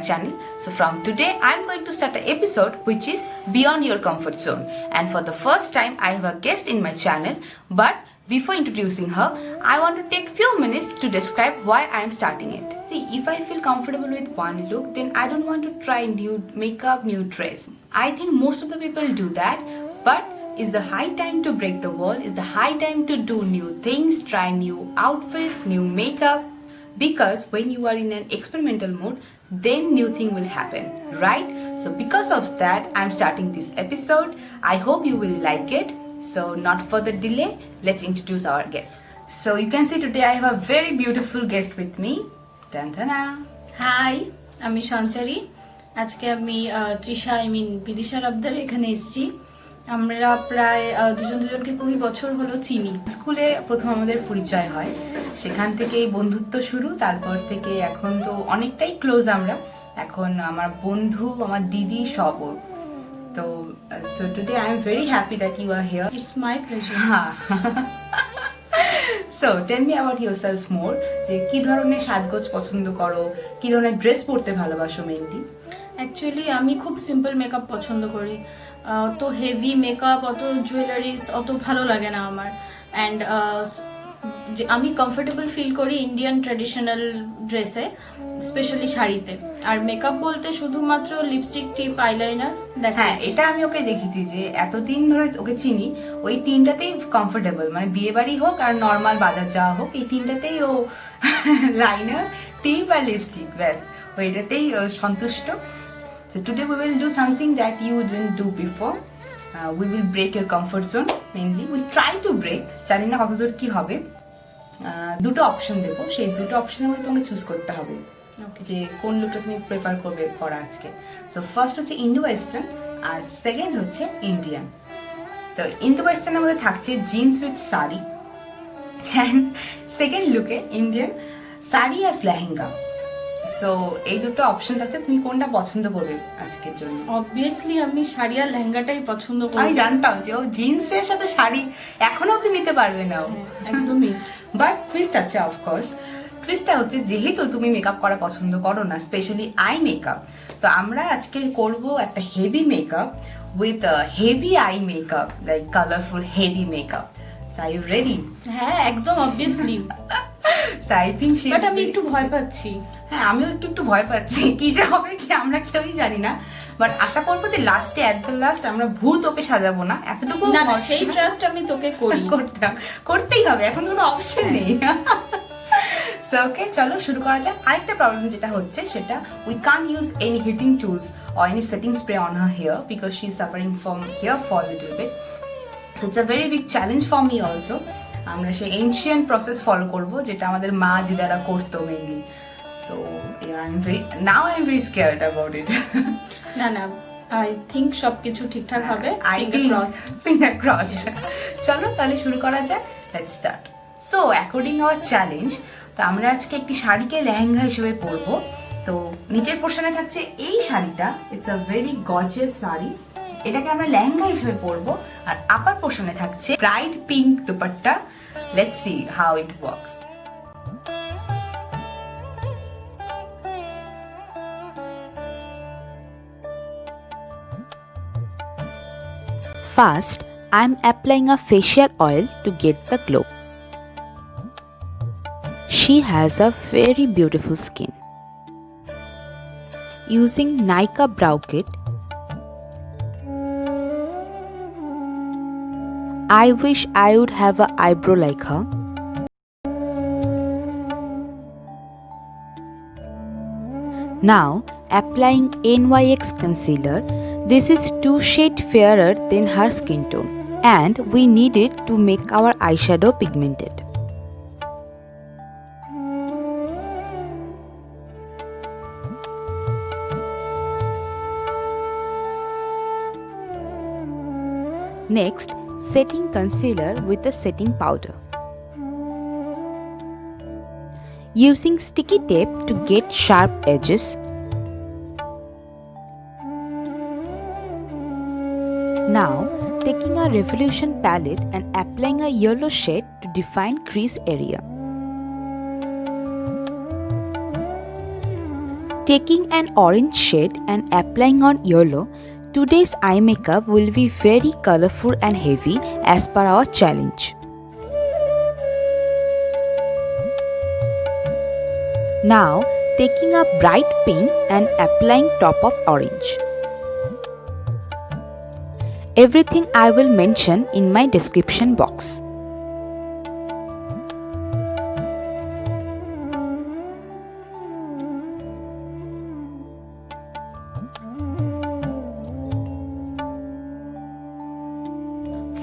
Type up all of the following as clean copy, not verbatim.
channel. So from today I'm going to start an episode which is Beyond Your Comfort Zone, and for the first time I have a guest in my channel. But before introducing her, I want to take few minutes to describe why I am starting it. See, if I feel comfortable with one look, then I don't want to try new makeup, new dress. I think most of the people do that, but it's the high time to break the wall. It's the high time to do new things, try new outfit, new makeup. Because when you are in an experimental mode, then new thing will happen, right? So because of that, I'm starting this episode. I hope you will like it. So not further delay, let's introduce our guest. So you can see today I have a very beautiful guest with me. Tantana. Hi, আমি সঞ্চারী। আজকে আমি তৃষা বিদিশা রবদার এখানে এসেছি। আমরা প্রায় দুজনকে 20 বছর হলো চিনি। স্কুলে প্রথম আমাদের পরিচয় হয়, সেখান থেকেই বন্ধুত্ব শুরু। তারপর থেকে এখন তো অনেকটাই ক্লোজ আমরা। এখন আমার বন্ধু, আমার দিদি সব। তো so today I am very happy that you are here. It's my pleasure. So tell me about yourself more. যে কি ধরনের সাজগোজ পছন্দ করো, কি ধরনের ড্রেস পরতে ভালোবাসো মেইনলি? অ্যাকচুয়ালি আমি খুব সিম্পল মেকআপ পছন্দ করি। অত হেভি মেকআপ, অত জুয়েলারিস অত ভালো লাগে না আমার। অ্যান্ড আমি কমফোর্টেবল ফিল করি ইন্ডিয়ান ট্র্যাডিশনাল ড্রেসে, স্পেশালি শাড়িতে। আর মেকআপ বলতে শুধুমাত্র লিপস্টিক, টিপ, আইলাইনার। হ্যাঁ, এটা আমি ওকে দেখেছি যে এতদিন ধরে ওকে চিনি, ওই তিনটাতেই কমফোর্টেবল। মানে বিয়ে বাড়ি হোক আর নর্মাল বাজার যাওয়া হোক, এই তিনটাতেই ও লাইনার, টিপ আর লিপস্টিক, ব্যাস ওইটাতেই সন্তুষ্ট। So today we will do something that you didn't do before. We will break your comfort zone mainly. We'll try to break. জানি না কতদূর কি হবে। দুটো অপশন দেবো, সেই দুটো অপশনের মধ্যে তোমাকে চুজ করতে হবে যে কোন লুকটা তুমি প্রেফার করবে করা আজকে। তো ফার্স্ট হচ্ছে ইন্ডো ওয়েস্টার্ন আর সেকেন্ড হচ্ছে ইন্ডিয়ান। তো ইন্ডো ওয়েস্টার্নের মধ্যে থাকছে jeans with sari, and second লুকে ইন্ডিয়ান শাড়ি আর লেহেঙ্গা। সো এই দুটো অপশন থাকছে, তুমি কোনটা পছন্দ করবে আজকের জন্য? অবভিয়াসলি আমি শাড়ি আর লেহেঙ্গাটাই পছন্দ করি। আমি জানতাম যে ও জিন্সের সাথে শাড়ি এখনো অব্দি নিতে পারবে না, একদমই। বাট টুইস্ট আছে অফকোর্স। টুইস্টটা হচ্ছে যেহেতু তুমি মেকআপ করা পছন্দ করো না, স্পেশালি আই মেকআপ, তো আমরা আজকে করব একটা heavy makeup with heavy eye makeup, like colourful heavy makeup. So are you ready? হ্যাঁ, একদম obviously. So I think she but আমি একটু ভয় পাচ্ছি। হ্যাঁ, আমিও একটু ভয় পাচ্ছি, কি যে হবে কি আমরা কেউই জানি না। বাট আশা করবো যে লাস্টে এট দ্য লাস্ট আমরা ভূত ওকে সাজাবো না, এতটুকু না, সেই ট্রাস্ট আমি তোকে করি। করতেই হবে, এখন কোনো অপশন নেই। সো ওকে, চলো শুরু করা যাক। আরেকটা প্রবলেম যেটা হচ্ছে সেটা, we can't use any heating tools or any setting spray on her hair because she is suffering from hair fall little bit. So it's a very big challenge for me also. আমরা সেই ancient process follow করবো যেটা আমাদের মা দিদারা করতো mainly. তো now I'm very scared about it. না, I think সবকিছু ঠিকঠাক হবে। Finger crossed. চলো তাহলে শুরু করা যাক। Let's start. So according our challenge, তো আমরা আজকে একটি শাড়িকে লেহেঙ্গা হিসেবে পরবো। তো নিচের পোর্শনে থাকছে এই শাড়িটা, it's a very gorgeous sari, এটাকে আমরা লেহেঙ্গা হিসেবে পরবো। আর আপার পোর্শনে থাকছে bright pink dupatta. Let's see how it works. First, I'm applying a facial oil to get the glow. She has a very beautiful skin. Using Nykaa Brow Kit, I wish I would have an eyebrow like her. Now, applying NYX concealer. This is 2 shades fairer than her skin tone, and we need it to make our eyeshadow pigmented. Next, setting concealer with a setting powder. Using sticky tape to get sharp edges. Now, taking a Revolution palette and applying a yellow shade to define crease area. Taking an orange shade and applying on yellow, today's eye makeup will be very colorful and heavy as per our challenge. Now, taking a bright pink and applying top of orange. Everything I will mention in my description box.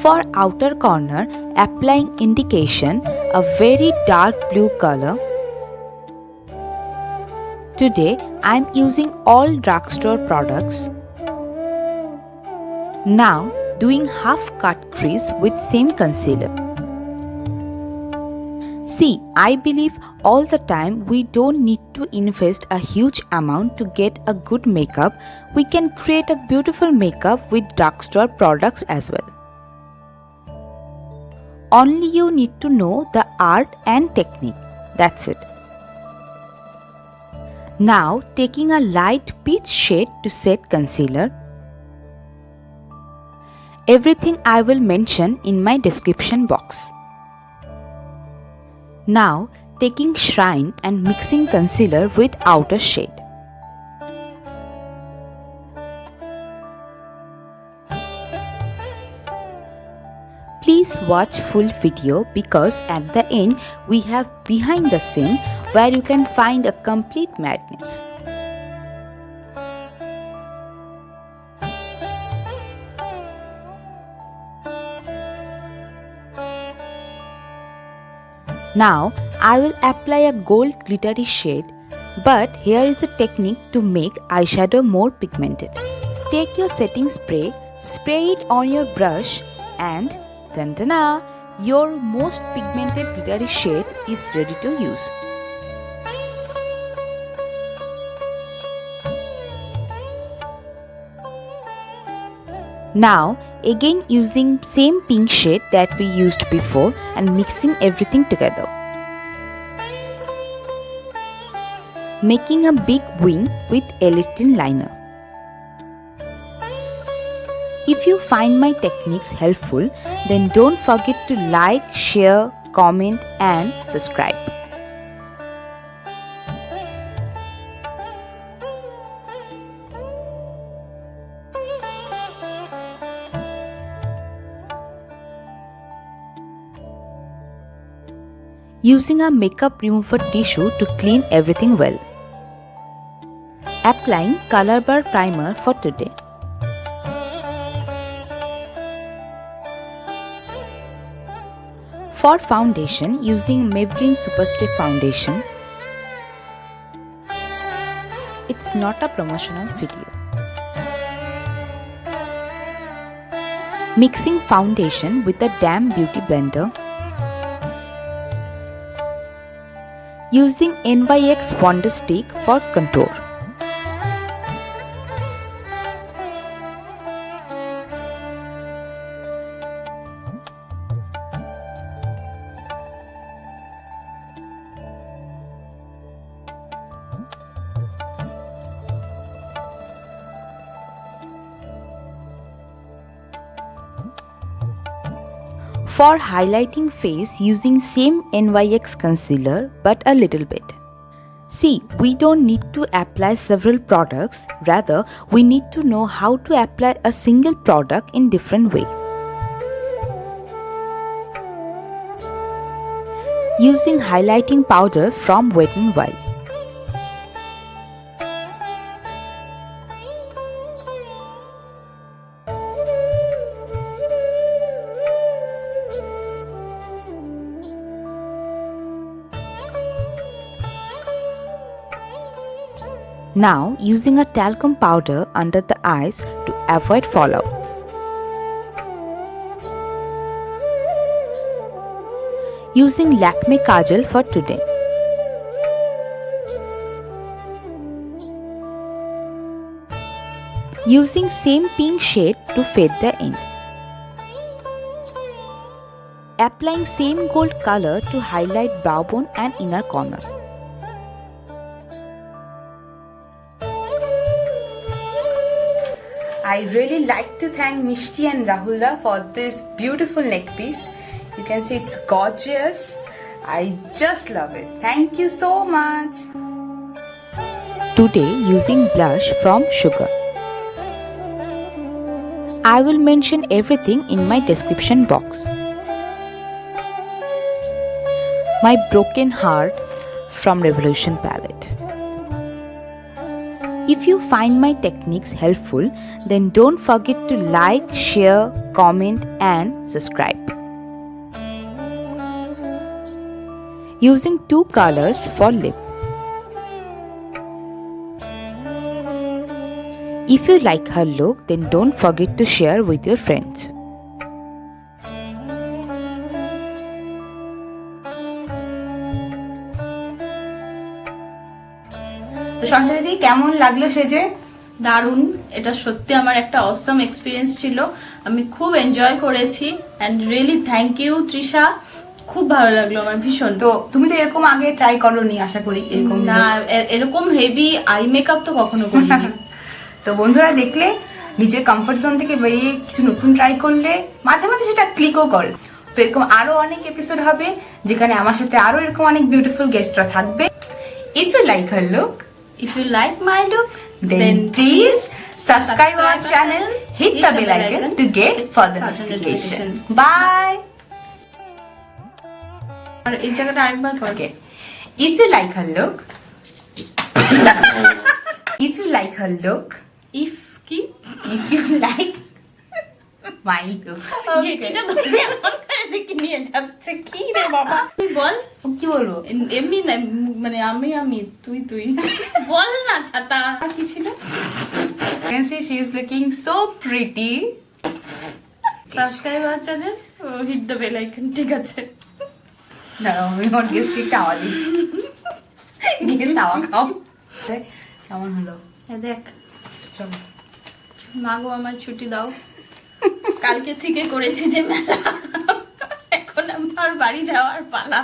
For outer corner, applying indication, a very dark blue color. Today, I am using all drugstore products. Now, doing half cut crease with same concealer. See, I believe all the time we don't need to invest a huge amount to get a good makeup. We can create a beautiful makeup with drugstore products as well. Only you need to know the art and technique. That's it. Now taking a light peach shade to set concealer. Everything I will mention in my description box. Now taking Shine and mixing concealer with outer shade. Please watch full video because at the end we have behind the scene where you can find a complete madness. Now I will apply a gold glittery shade, but here is a technique to make eyeshadow more pigmented. Take your setting spray, spray it on your brush and dun-dun-ah, your most pigmented glittery shade is ready to use. Now again using same pink shade that we used before and mixing everything together. Making a big wing with Elastine liner. If you find my techniques helpful, then don't forget to like, share, comment and subscribe. Using a makeup remover tissue to clean everything well. Applying Color Bar Primer for today. For foundation, using Maybelline Superstay Foundation. It's not a promotional video. Mixing foundation with a damp beauty blender. Using NYX Wonder Stick for contour. For highlighting face, using same NYX concealer but a little bit. See, we don't need to apply several products, rather we need to know how to apply a single product in different way. Using highlighting powder from Wet n Wild. Now using a talcum powder under the eyes to avoid fallouts. Using Lakme Kajal for today. Using same pink shade to fade the end. Applying same gold color to highlight brow bone and inner corner. I really like to thank Mishti and Rahula for this beautiful neck piece. You can see it's gorgeous. I just love it. Thank you so much. Today using blush from Sugar. I will mention everything in my description box. My Broken Heart from Revolution palette. If you find my techniques helpful, then don't forget to like, share, comment and subscribe. Using 2 colors for lip. If you like her look, then don't forget to share with your friends. তো সঞ্চয় দিদি কেমন লাগলো সেজে? দারুণ, এটা সত্যি আমার একটা অসম এক্সপিরিয়েন্স ছিল, আমি খুব এনজয় করেছি and really thank you Trisha, খুব ভালো লাগলো আমার ভীষণ। তো তুমি তো এরকম আগে ট্রাই করোনি আশা করি এরকম না, এরকম হেভি আই মেকআপ তো কখনো করিনি। তো বন্ধুরা দেখলে নিজের কমফর্ট জোন থেকে বেরিয়ে কিছু নতুন ট্রাই করলে মাঝে মাঝে সেটা ক্লিকও করে। তো এরকম আরো অনেক এপিসোড হবে যেখানে আমার সাথে আরো এরকম অনেক বিউটিফুল গেস্টরা থাকবে। If you like her look, If you like my look, then please subscribe our channel, hit the bell icon to get further notification. Bye. আর এই জায়গাটা আরেকবার কর। Okay. If you like her look, if you like her look, if কি if you like my look, এটা ধরে এমন করে দেখে নিয়ে যাচ্ছে, কি রে বাবা, তুই বল কি বলবো? এমনি না, মানে আমি তুই বল না, ছাতা আর কি ছিল? You can see she is looking so pretty. Subscribe our channel, hit the bell icon, ঠিক আছে? দাঁড়াও আমি আমার গেস্টকে একটা আওয়াজ দিই। গেস্ট আওয়া খাও। কেমন হলো? দেখ, চলো। মাগো আমার ছুটি দাও, কালকে থেকে করেছি যে মেলা, এখন আমার বাড়ি যাওয়ার পালা।